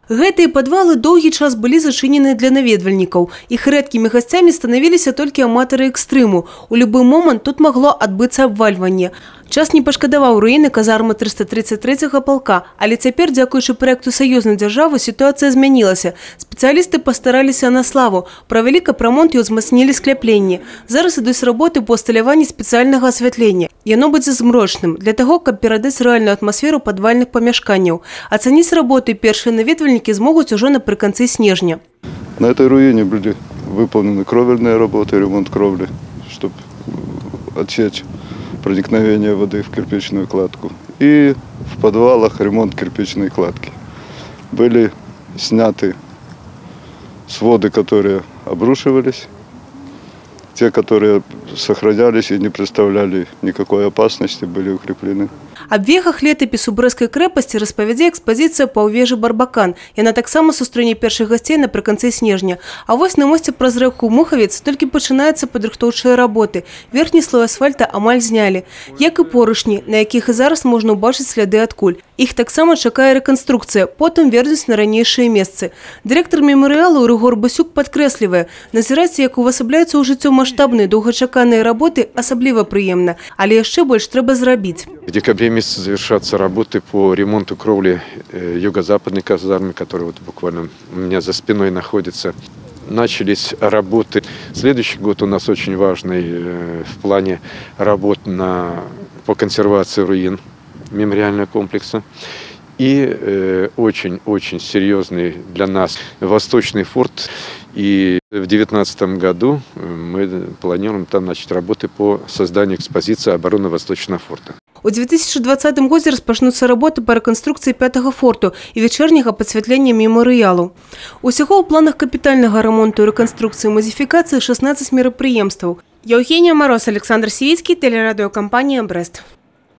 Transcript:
Гэтыя падвалы доўгі час былі зачынены для наведвальнікаў. Іх рэдкімі гасцямі станавіліся толькі аматары экстрыму. У любы момант тут магло адбыцца абвальванне. Час не пашкадаваў руіны казармы 333-го палка, але цяпер, дзякуючы праекту саюзнай дзяржавы, сітуацыя змянілася. Спецыялісты пастараліся на славу, правялі капрамонт і ўзмацнілі скляпленні. Зараз ідуць работы па усталяванні спецыяльнага асвятлення. Яно будзе змрочным, для таго, каб перадаць рэальную атмасферу падвальных памяшканняў. Ацаніць работы першыя наведвальнікі змогуць ужо напрыканцы снежня. На этой руине были выполнены кровельные работы, ремонт кровли, чтобы отсечь проникновение воды в кирпичную кладку. И в подвалах ремонт кирпичной кладки. Были сняты своды, которые обрушивались, те, которые сохранялись и не представляли никакой опасности, были укреплены. Аб веках летапісу Брэсцкай крэпасці распавядзе экспазіцыя «Паўвежы Барбакан». Яна таксама сустрэне першых гасцей напрыканцы снежня. А вось на мосце праз рэку Мухавец толькі пачынаюцца падрыхтоўчыя работы. Верхні слой асфальта амаль знялі. Як і поручні, на якіх і зараз можна ўбачыць сляды ад куль. Іх таксама чакае рэканструкцыя, потым вернуць на ранейшыя месцы. Дырэктар мемарыялу Рыгор Басюк падкрэслівае, назіраць, як увасабляюцца ў жыццё маштабныя доўгачаканыя работы, асабліва прыемна, але яшчэ больш трэба зрабіць. В декабре месяце завершатся работы по ремонту кровли юго-западной казармы, которая вот буквально у меня за спиной находится. Начались работы. Следующий год у нас очень важный в плане работ по консервации руин мемориального комплекса. И очень-очень серьезный для нас Восточный форт. И в 2019 году мы планируем там начать работы по созданию экспозиции обороны Восточного форта. У 2020 годзе распачнуцца работы па рэканструкцыі 5-го форту і вечерняга падсвятлення мемарыялу. Усяго ў планах капітальнага ремонту і рэканструкцыі мазіфікацыі 16 мерапрыемстваў. Евгения Мороз, Александр Сивицкий, телерадиокомпания «Брест».